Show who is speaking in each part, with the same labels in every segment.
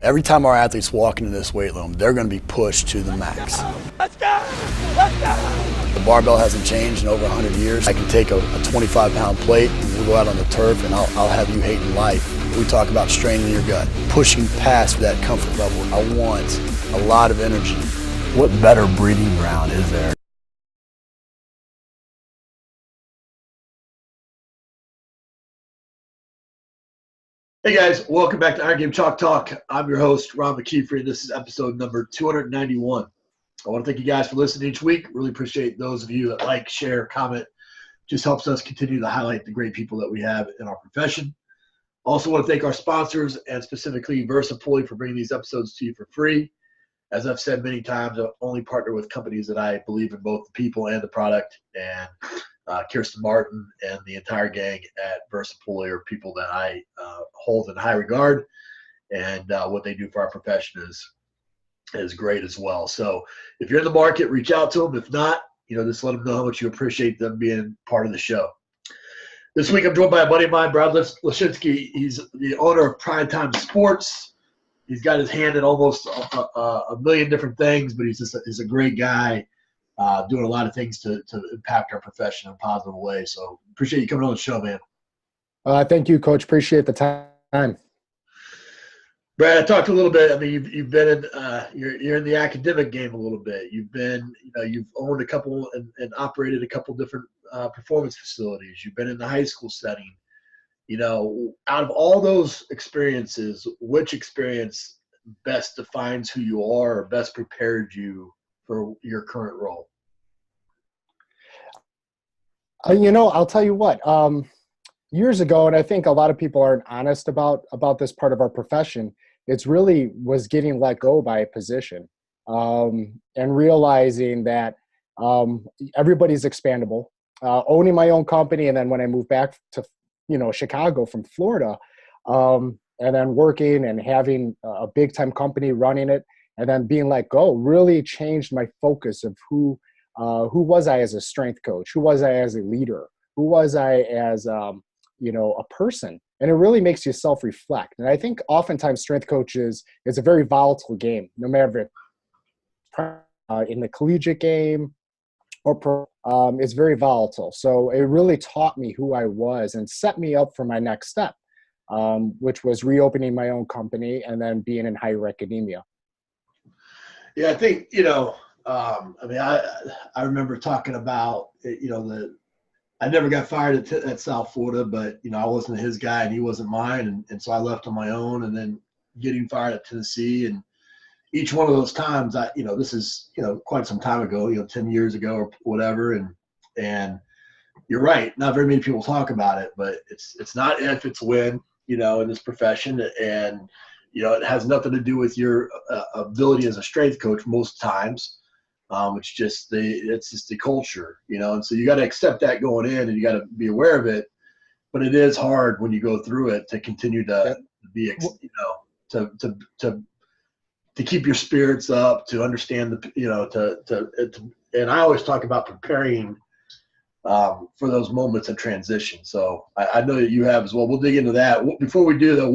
Speaker 1: Every time our athletes walk into this weight room, they're going to be pushed to the max.
Speaker 2: Let's go! Let's go!
Speaker 1: The barbell hasn't changed in over 100 years. I can take a 25-pound plate and we'll go out on the turf and I'll have you hating life. We talk about straining your gut, pushing past that comfort level. I want a lot of energy. What better breeding ground is there?
Speaker 3: Hey guys, welcome back to Iron Game Chalk Talk. I'm your host, Ron McKeefery. This is episode number 291. I want to thank you guys for listening each week. Really appreciate those of you that like, share, comment. Just helps us continue to highlight the great people that we have in our profession. Also want to thank our sponsors and specifically VersaPulley for bringing these episodes to you for free. As I've said many times, I only partner with companies that I believe in both the people and the product. And Kirsten Martin and the entire gang at VersaPulley are people that I hold in high regard, and what they do for our profession is great as well. So if you're in the market, reach out to them. If not, just let them know how much you appreciate them being part of the show. This week I'm joined by a buddy of mine, Brad Leshinske. He's the owner of Prime Time Sports. He's got his hand in almost a million different things, but he's a great guy. Doing a lot of things to impact our profession in a positive way. So appreciate you coming on the show, man.
Speaker 4: Thank you, Coach. Appreciate the time.
Speaker 3: Brad, I talked a little bit. I mean, you've been in you're in the academic game a little bit. You've been you've owned a couple and operated a couple different performance facilities. You've been in the high school setting. Out of all those experiences, which experience best defines who you are or best prepared you for your current role?
Speaker 4: I'll tell you what, years ago, and I think a lot of people aren't honest about this part of our profession, it's really was getting let go by a position, and realizing that everybody's expandable, owning my own company. And then when I moved back to, Chicago from Florida, and then working and having a big time company running it, and then being let go really changed my focus of who was I as a strength coach? Who was I as a leader? Who was I as, a person? And it really makes you self-reflect. And I think oftentimes strength coaches is a very volatile game, no matter if it's in the collegiate game or pro, it's very volatile. So it really taught me who I was and set me up for my next step, which was reopening my own company and then being in higher academia.
Speaker 3: Yeah, I think, I remember talking about, I never got fired at South Florida, but, I wasn't his guy and he wasn't mine. And so I left on my own, and then getting fired at Tennessee. And each one of those times, this is, quite some time ago, 10 years ago or whatever. And you're right. Not very many people talk about it, but it's not if, it's when, in this profession. And, it has nothing to do with your ability as a strength coach most times. It's just the culture, and so you got to accept that going in, and you got to be aware of it. But it is hard when you go through it to continue to be, to keep your spirits up, to understand and I always talk about preparing for those moments of transition. So I know that you have as well. We'll dig into that. Before we do though,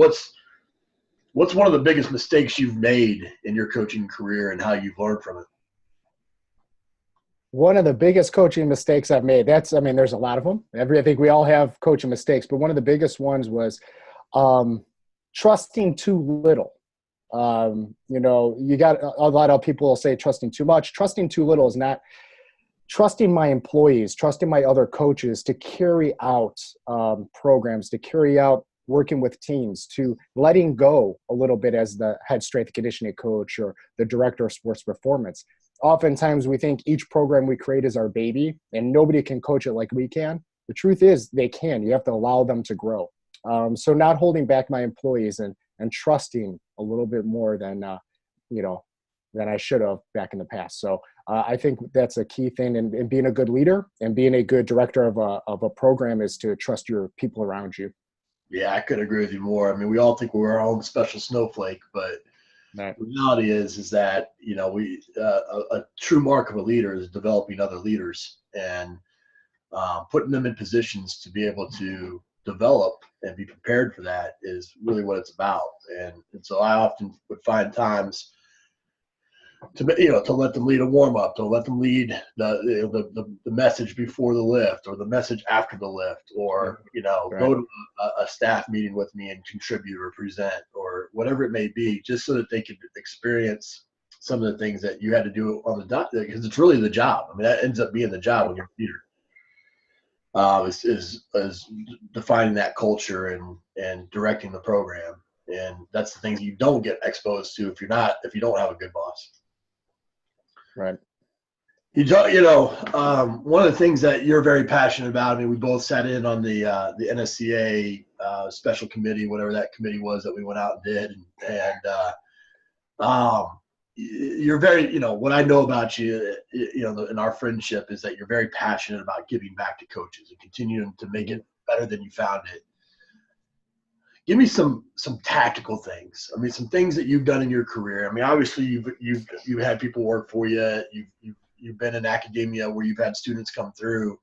Speaker 3: what's one of the biggest mistakes you've made in your coaching career and how you've learned from it?
Speaker 4: One of the biggest coaching mistakes I've made, there's a lot of them. I think we all have coaching mistakes, but one of the biggest ones was trusting too little. You got a lot of people will say trusting too much. Trusting too little is not trusting my employees, trusting my other coaches to carry out programs, to carry out working with teams, to letting go a little bit as the head strength and conditioning coach or the director of sports performance. Oftentimes we think each program we create is our baby and nobody can coach it like we can. The truth is they can. You have to allow them to grow. So not holding back my employees and trusting a little bit more than I should have back in the past. So I think that's a key thing in being a good leader and being a good director of a program is to trust your people around you.
Speaker 3: Yeah, I couldn't agree with you more. I mean, we all think we're our own special snowflake, but
Speaker 4: right.
Speaker 3: The reality is that, a true mark of a leader is developing other leaders and putting them in positions to be able to develop and be prepared for that is really what it's about. And so I often would find times to let them lead a warm up, to let them lead the message before the lift or the message after the lift, or go to a staff meeting with me and contribute or present or whatever it may be, just so that they can experience some of the things that you had to do on the dot, because it's really the job. I mean, that ends up being the job when you're a leader. Is defining that culture and directing the program, and that's the things you don't get exposed to if you don't have a good boss.
Speaker 4: Right.
Speaker 3: One of the things that you're very passionate about, I mean, we both sat in on the NSCA special committee, whatever that committee was that we went out and did. You're very, what I know about you, in our friendship is that you're very passionate about giving back to coaches and continuing to make it better than you found it. Give me some tactical things. I mean, some things that you've done in your career. I mean, obviously you've had people work for you. You've been in academia where you've had students come through,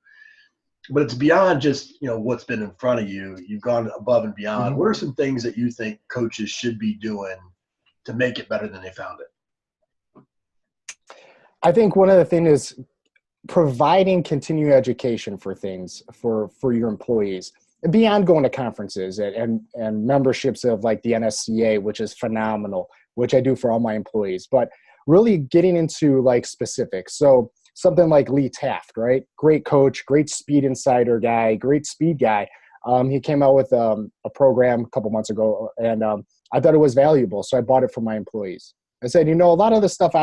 Speaker 3: but it's beyond just, what's been in front of you. You've gone above and beyond.
Speaker 4: Mm-hmm.
Speaker 3: What are some things that you think coaches should be doing to make it better than they found it?
Speaker 4: I think one of the things is providing continuing education for things for your employees beyond going to conferences and memberships of like the NSCA, which is phenomenal, which I do for all my employees, but really getting into like specifics. So something like Lee Taft, right? Great coach, great speed insider guy, great speed guy. He came out with a program a couple months ago, and I thought it was valuable. So I bought it for my employees. I said, a lot of the stuff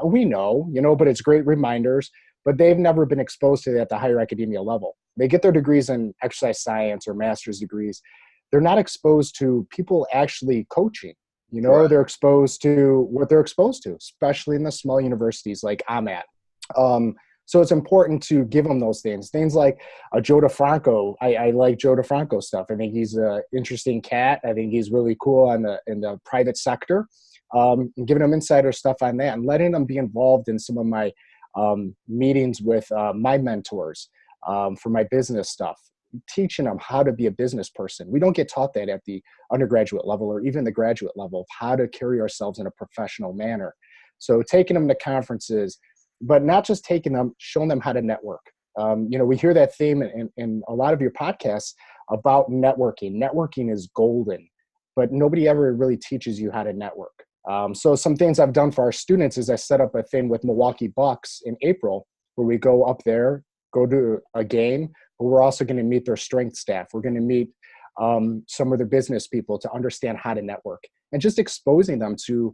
Speaker 4: we know, but it's great reminders, but they've never been exposed to that at the higher academia level. They get their degrees in exercise science or master's degrees. They're not exposed to people actually coaching.
Speaker 3: Right.
Speaker 4: They're exposed to what they're exposed to, especially in the small universities like I'm at. So it's important to give them those things like Joe DeFranco. I like Joe DeFranco stuff. I think he's an interesting cat. I think he's really cool in the private sector. And giving them insider stuff on that and letting them be involved in some of my meetings with my mentors for my business stuff, teaching them how to be a business person. We don't get taught that at the undergraduate level or even the graduate level of how to carry ourselves in a professional manner. So taking them to conferences, but not just taking them, showing them how to network. We hear that theme in a lot of your podcasts about networking. Networking is golden, but nobody ever really teaches you how to network. So some things I've done for our students is I set up a thing with Milwaukee Bucks in April where we go up there, go to a game, but we're also going to meet their strength staff. We're going to meet some of the business people to understand how to network and just exposing them to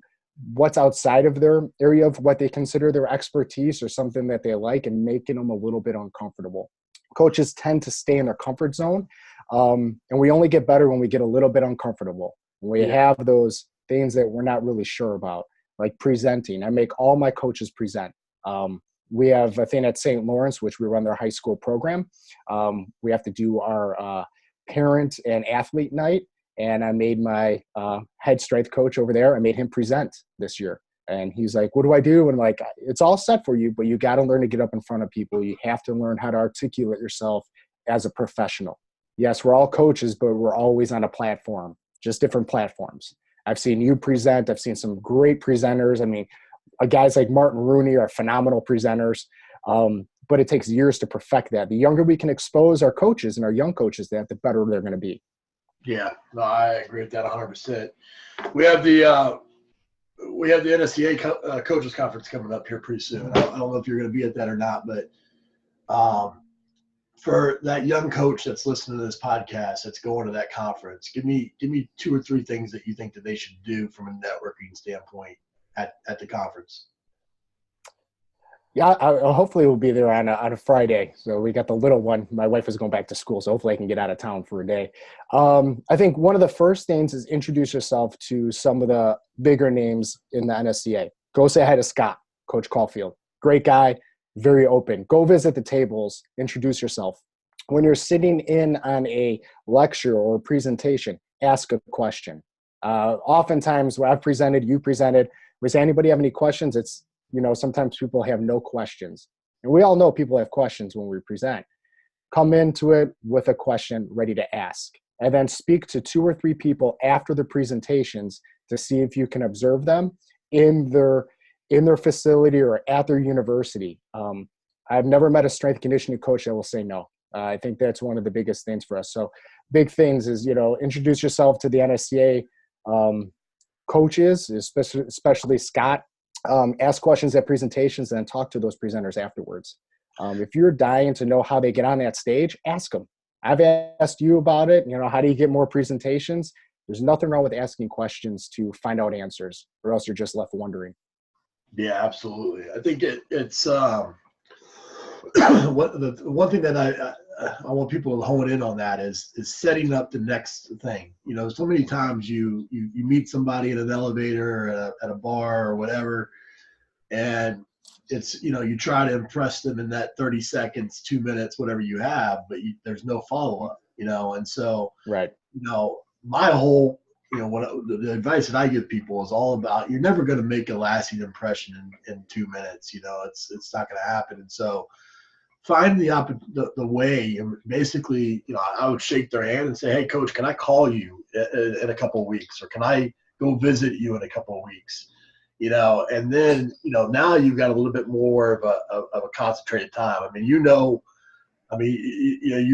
Speaker 4: what's outside of their area of what they consider their expertise or something that they like and making them a little bit uncomfortable. Coaches tend to stay in their comfort zone, and we only get better when we get a little bit uncomfortable. When we have those things that we're not really sure about, like presenting. I make all my coaches present. We have a thing at St. Lawrence, which we run their high school program. We have to do our parent and athlete night. And I made my head strength coach over there, I made him present this year. And he's like, what do I do? And I'm like, it's all set for you, but you got to learn to get up in front of people. You have to learn how to articulate yourself as a professional. Yes, we're all coaches, but we're always on a platform, just different platforms. I've seen you present. I've seen some great presenters. I mean, guys like Martin Rooney are phenomenal presenters, but it takes years to perfect that. The younger we can expose our coaches and our young coaches that, the better they're going to be.
Speaker 3: Yeah, no, I agree with that 100%. We have the NSCA coaches conference coming up here pretty soon. I don't know if you're going to be at that or not, but for that young coach that's listening to this podcast, that's going to that conference, give me 2 or 3 things that you think that they should do from a networking standpoint at the conference.
Speaker 4: Yeah, hopefully we'll be there on a Friday. So we got the little one. My wife is going back to school, so hopefully I can get out of town for a day. I think one of the first things is introduce yourself to some of the bigger names in the NSCA. Go say hi to Scott, Coach Caulfield. Great guy, very open. Go visit the tables, introduce yourself. When you're sitting in on a lecture or a presentation, ask a question. Oftentimes when I've presented, you presented, does anybody have any questions? It's, sometimes people have no questions. And we all know people have questions when we present. come into it with a question ready to ask, and then speak to 2 or 3 people after the presentations to see if you can observe them in their facility or at their university. I've never met a strength and conditioning coach that will say no. I think that's one of the biggest things for us. So big things is, introduce yourself to the NSCA coaches, especially Scott. Ask questions at presentations and then talk to those presenters afterwards. If you're dying to know how they get on that stage, ask them. I've asked you about it. How do you get more presentations? There's nothing wrong with asking questions to find out answers, or else you're just left wondering.
Speaker 3: Yeah, absolutely. I think it's the one thing that I want people to hone in on that is setting up the next thing. So many times you meet somebody in an elevator or at a bar or whatever, and it's, you try to impress them in that 30 seconds, 2 minutes, whatever you have, but there's no follow-up, and so,
Speaker 4: right.
Speaker 3: My whole, the advice that I give people is all about, you're never going to make a lasting impression in 2 minutes. It's not going to happen. And so find the way, and basically, I would shake their hand and say, hey, coach, can I call you in a couple of weeks, or can I go visit you in a couple of weeks? And then, now you've got a little bit more of a concentrated time. You've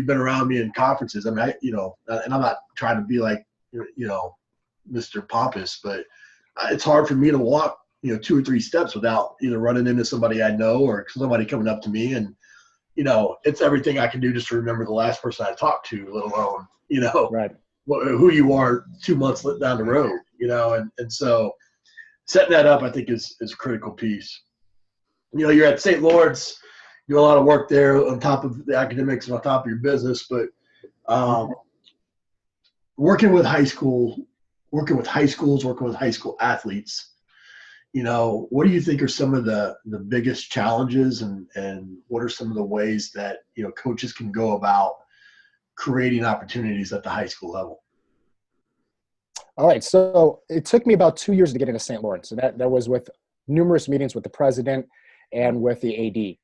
Speaker 3: been around me in conferences. And I'm not trying to be like, Mr. Pompous, but it's hard for me to walk, 2 or 3 steps without either running into somebody I know or somebody coming up to me. And, it's everything I can do just to remember the last person I talked to, let alone,
Speaker 4: right.
Speaker 3: who you are 2 months down the road, and so setting that up, I think, is a critical piece. You're at St. Lawrence, do a lot of work there on top of the academics and on top of your business, but working with high schools, working with high school athletes, what do you think are some of the biggest challenges, and what are some of the ways that, coaches can go about creating opportunities at the high school level?
Speaker 4: All right. So it took me about 2 years to get into St. Lawrence. So that was with numerous meetings with the president and with the AD.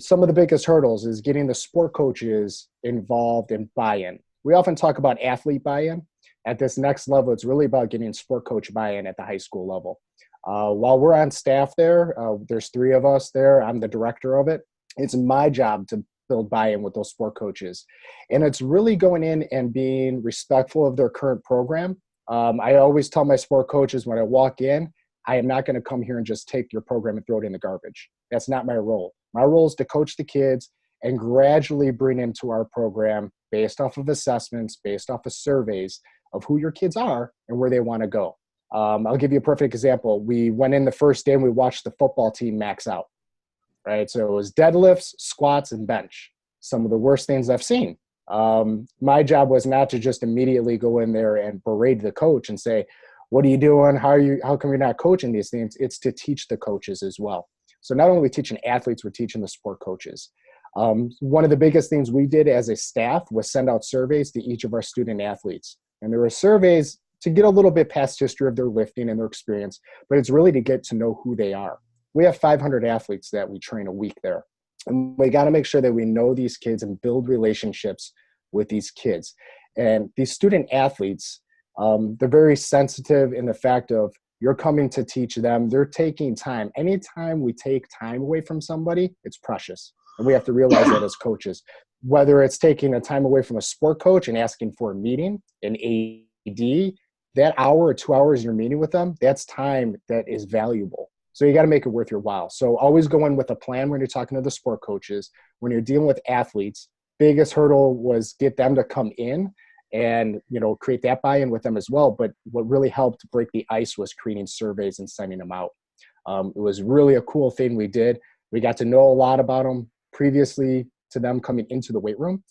Speaker 4: Some of the biggest hurdles is getting the sport coaches involved in buy-in. We often talk about athlete buy-in. At this next level, it's really about getting sport coach buy-in at the high school level. While we're on staff there, there's 3 of us there. I'm the director of it. It's my job to build buy-in with those sport coaches. And it's really going in and being respectful of their current program. I always tell my sport coaches when I walk in, I am not going to come here and just take your program and throw it in the garbage. That's not my role. My role is to coach the kids and gradually bring into our program based off of assessments, based off of surveys of who your kids are and where they want to go. I'll give you a perfect example. We went in the first day and we watched the football team max out, right? So it was deadlifts, squats, and bench. Some of the worst things I've seen. My job was not to just immediately go in there and berate the coach and say, what are you doing? How come you're not coaching these things? It's to teach the coaches as well. So not only are we teaching athletes, we're teaching the sport coaches. One of the biggest things we did as a staff was send out surveys to each of our student athletes. And there were surveys to get a little bit past history of their lifting and their experience, but it's really to get to know who they are. We have 500 athletes that we train a week there. And we got to make sure that we know these kids and build relationships with these kids. And these student athletes, they're very sensitive in the fact of you're coming to teach them. They're taking time. Anytime we take time away from somebody, it's precious. And we have to realize that as coaches, whether it's taking the time away from a sport coach and asking for a meeting, an AD, that hour or 2 hours you're meeting with them, that's time that is valuable. So you got to make it worth your while. So always go in with a plan when you're talking to the sport coaches. When you're dealing with athletes, biggest hurdle was get them to come in and, create that buy-in with them as well. But what really helped break the ice was creating surveys and sending them out. It was really a cool thing we did. We got to know a lot about them previously to them coming into the weight room.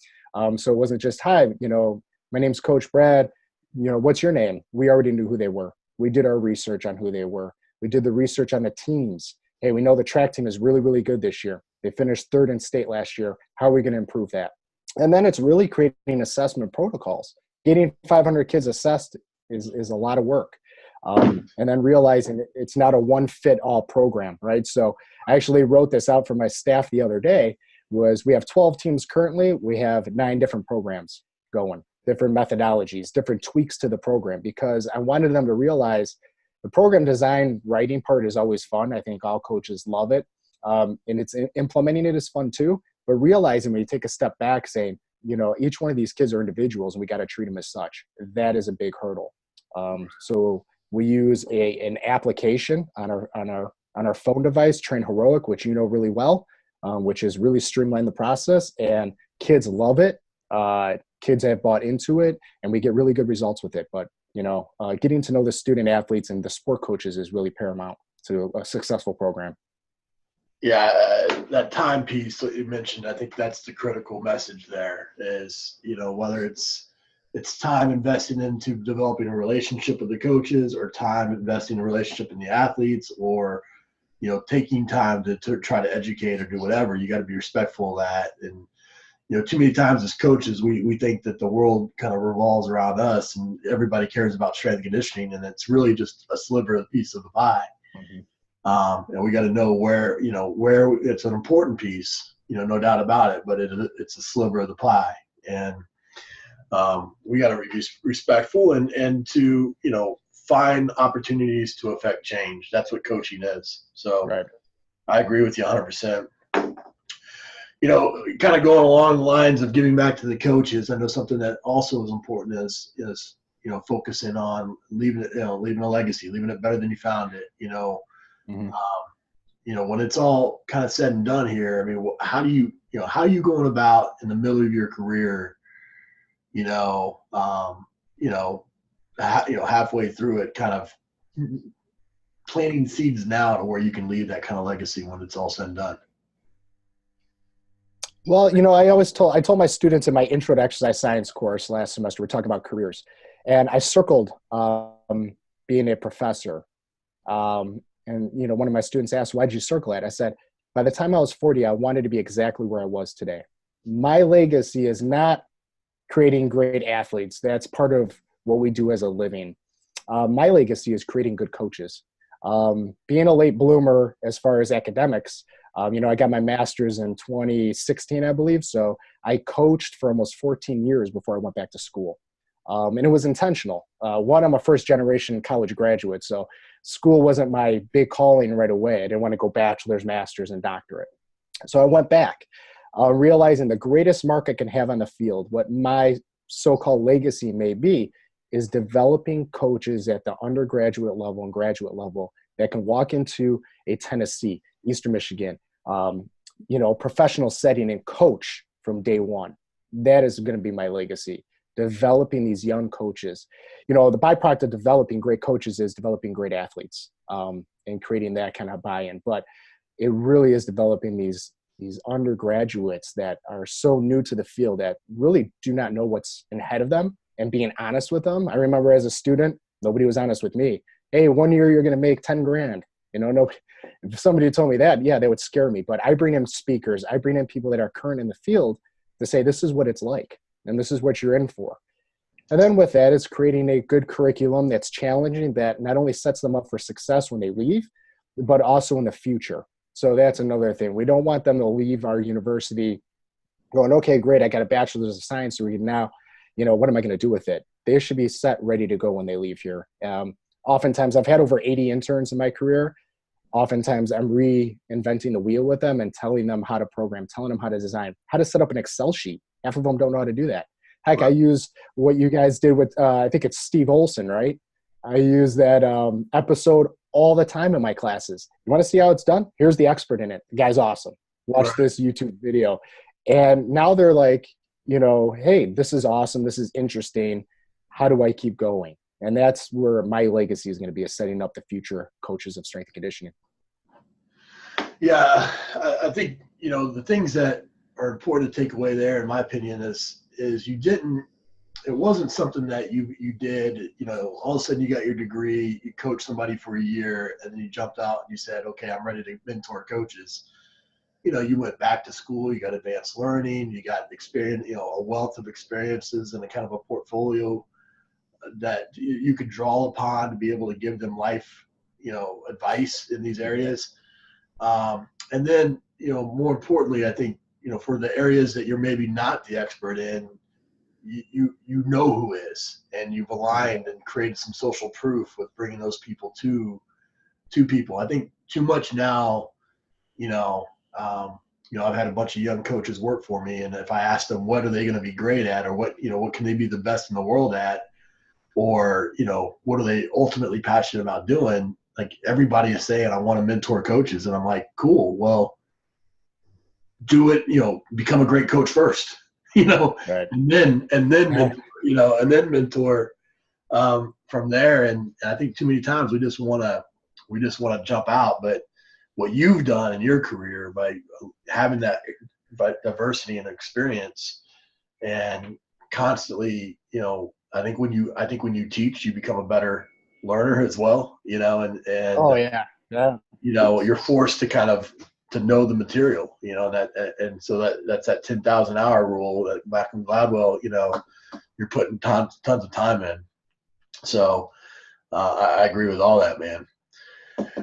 Speaker 4: So it wasn't just, hi, my name's Coach Brad. What's your name? We already knew who they were. We did our research on who they were. We did the research on the teams. Hey, we know the track team is really, really good this year. They finished 3rd in state last year. How are we going to improve that? And then it's really creating assessment protocols. Getting 500 kids assessed is a lot of work. And then realizing it's not a one-fit-all program, right? So I actually wrote this out for my staff the other day. was we have 12 teams currently. We have 9 different programs going, different methodologies, different tweaks to the program, because I wanted them to realize the program design writing part is always fun. I think all coaches love it. And it's implementing it is fun too, but realizing when you take a step back saying, each one of these kids are individuals and we got to treat them as such. That is a big hurdle. So we use an application on our phone device, Train Heroic, which you know really well, which has really streamlined the process, and kids love it. Kids have bought into it, and we get really good results with it. But getting to know the student athletes and the sport coaches is really paramount to a successful program.
Speaker 3: Yeah, that time piece that you mentioned, I think that's the critical message there is, whether it's time investing into developing a relationship with the coaches, or time investing in a relationship in the athletes, or, taking time to try to educate or do whatever. You got to be respectful of that. And, too many times as coaches, we think that the world kind of revolves around us and everybody cares about strength and conditioning, and it's really just a sliver of the piece of the pie.
Speaker 4: Mm-hmm.
Speaker 3: And we got to know where it's an important piece, no doubt about it, but it's a sliver of the pie. And we got to be respectful and to, find opportunities to affect change. That's what coaching is. So
Speaker 4: right.
Speaker 3: I agree with you 100%. Kind of going along the lines of giving back to the coaches, I know something that also is important is focusing on leaving a legacy, leaving it better than you found it,
Speaker 4: Mm-hmm.
Speaker 3: When it's all kind of said and done here, I mean, how are you going about in the middle of your career, halfway through it, kind of planting seeds now to where you can leave that kind of legacy when it's all said and done?
Speaker 4: Well, I told my students in my intro to exercise science course last semester, we're talking about careers, and I circled being a professor. And, one of my students asked, why'd you circle it? I said, by the time I was 40, I wanted to be exactly where I was today. My legacy is not creating great athletes. That's part of what we do as a living. My legacy is creating good coaches. Being a late bloomer as far as academics, I got my master's in 2016, I believe. So I coached for almost 14 years before I went back to school. And it was intentional. One, I'm a first generation college graduate, so school wasn't my big calling right away. I didn't want to go bachelor's, master's, and doctorate. So I went back, realizing the greatest mark I can have on the field, what my so-called legacy may be, is developing coaches at the undergraduate level and graduate level that can walk into a Tennessee, Eastern Michigan, professional setting and coach from day one. That is going to be my legacy. Developing these young coaches. The byproduct of developing great coaches is developing great athletes, and creating that kind of buy-in. But it really is developing these undergraduates that are so new to the field that really do not know what's ahead of them, and being honest with them. I remember as a student, nobody was honest with me. Hey, 1 year you're going to make 10 grand. Nobody, if somebody told me that, yeah, that would scare me. But I bring in speakers. I bring in people that are current in the field to say, this is what it's like, and this is what you're in for. And then with that, it's creating a good curriculum that's challenging, that not only sets them up for success when they leave, but also in the future. So that's another thing. We don't want them to leave our university going, okay, great, I got a bachelor's of science degree. Now, what am I going to do with it? They should be set, ready to go when they leave here. Oftentimes, I've had over 80 interns in my career. Oftentimes, I'm reinventing the wheel with them and telling them how to program, telling them how to design, how to set up an Excel sheet. Half of them don't know how to do that. Heck, I use what you guys did with, I think it's Steve Olson, right? I use that episode all the time in my classes. You want to see how it's done? Here's the expert in it. The guy's awesome. Watch this YouTube video. And now they're like, hey, this is awesome. This is interesting. How do I keep going? And that's where my legacy is going to be, is setting up the future coaches of strength and conditioning.
Speaker 3: Yeah, I think, the things that are important to take away there, in my opinion, is it wasn't something that you did, all of a sudden you got your degree, you coached somebody for a year, and then you jumped out and you said, okay, I'm ready to mentor coaches. You went back to school, you got advanced learning, you got experience, a wealth of experiences and a kind of a portfolio that you could draw upon to be able to give them life, advice in these areas. And then, more importantly, I think, for the areas that you're maybe not the expert in, you know who is, and you've aligned and created some social proof with bringing those people to people. I think too much now, I've had a bunch of young coaches work for me, and if I ask them what are they going to be great at, or what can they be the best in the world at, or what are they ultimately passionate about doing, like everybody is saying I want to mentor coaches, and I'm like, cool, well, do it, become a great coach first,
Speaker 4: Right.
Speaker 3: and then mentor from there. And I think too many times we just want to jump out. But what you've done in your career by having that diversity and experience, and constantly, I think when you teach, you become a better learner as well, and
Speaker 4: Oh yeah.
Speaker 3: you're forced to kind of to know the material, and so that's that 10,000 hour rule that back from Gladwell, you're putting tons of time in. So I agree with all that, man.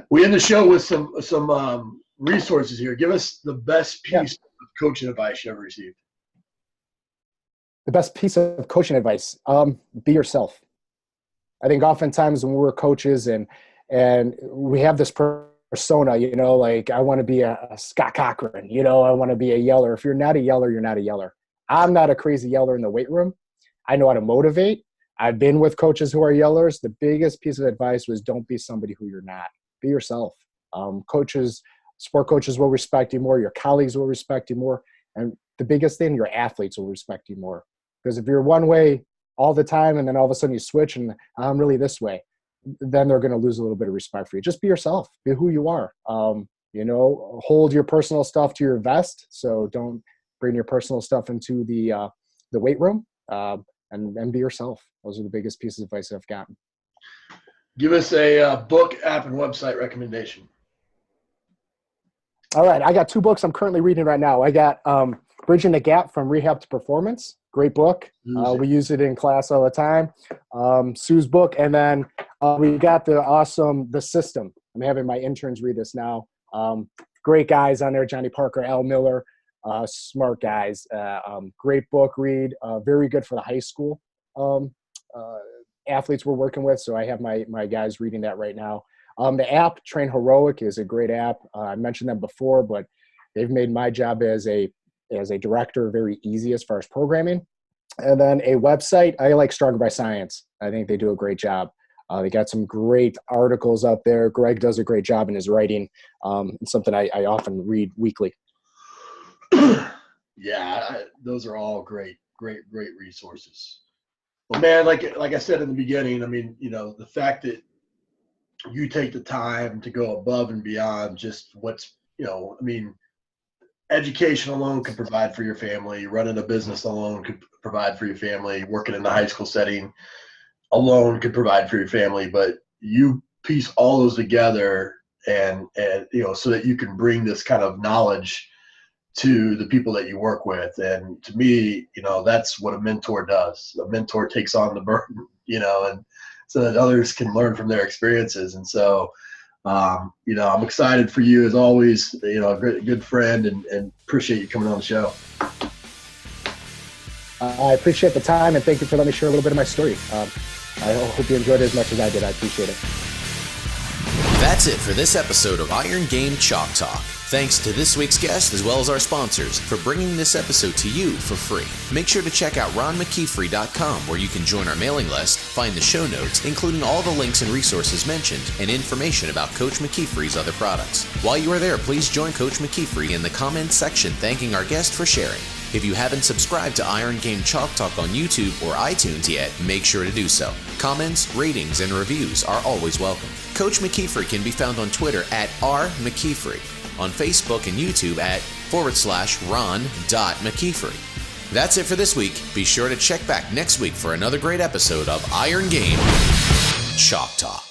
Speaker 3: We end the show with some resources here. Give us the best piece of coaching advice you ever received.
Speaker 4: The best piece of coaching advice, be yourself. I think oftentimes when we're coaches and we have this persona, like I want to be a Scott Cochran, I want to be a yeller. If you're not a yeller, you're not a yeller. I'm not a crazy yeller in the weight room. I know how to motivate. I've been with coaches who are yellers. The biggest piece of advice was don't be somebody who you're not. Be yourself. Sport coaches will respect you more. Your colleagues will respect you more. And the biggest thing, your athletes will respect you more. Because if you're one way all the time and then all of a sudden you switch and I'm really this way, then they're going to lose a little bit of respect for you. Just be yourself. Be who you are. Hold your personal stuff to your vest. So don't bring your personal stuff into the weight room. And be yourself. Those are the biggest pieces of advice I've gotten.
Speaker 3: Give us a book, app, and website recommendation.
Speaker 4: All right. I got 2 books I'm currently reading right now. I got Bridging the Gap from Rehab to Performance. Great book. We use it in class all the time. Sue's book. And then we got The System. I'm having my interns read this now. Great guys on there. Johnny Parker, Al Miller. Smart guys. Great book read. Very good for the high school athletes we're working with. So I have my guys reading that right now. The app Train Heroic is a great app. I mentioned them before, but they've made my job as a director very easy as far as programming. And then a website, I like Stronger by Science. I think they do a great job. They got some great articles up there. Greg does a great job in his writing. It's something I often read weekly.
Speaker 3: Yeah, those are all great resources. Well, man, like I said in the beginning, I mean, the fact that you take the time to go above and beyond just what's, education alone could provide for your family. Running a business alone could provide for your family. Working in the high school setting alone could provide for your family. But you piece all those together and so that you can bring this kind of knowledge to the people that you work with. And to me, that's what a mentor does. A mentor takes on the burden, and so that others can learn from their experiences. And so, I'm excited for you as always, a good friend, and appreciate you coming on the show.
Speaker 4: I appreciate the time, and thank you for letting me share a little bit of my story. I hope you enjoyed it as much as I did. I appreciate it.
Speaker 5: That's it for this episode of Iron Game Chalk Talk. Thanks to this week's guest as well as our sponsors for bringing this episode to you for free. Make sure to check out ronmckeefery.com where you can join our mailing list, find the show notes, including all the links and resources mentioned, and information about Coach McKeefery's other products. While you are there, please join Coach McKeefery in the comments section thanking our guest for sharing. If you haven't subscribed to Iron Game Chalk Talk on YouTube or iTunes yet, make sure to do so. Comments, ratings, and reviews are always welcome. Coach McKeefery can be found on Twitter at @RMcKeefery, on Facebook and YouTube at /Ron.McKeefery. That's it for this week. Be sure to check back next week for another great episode of Iron Game Chalk Talk.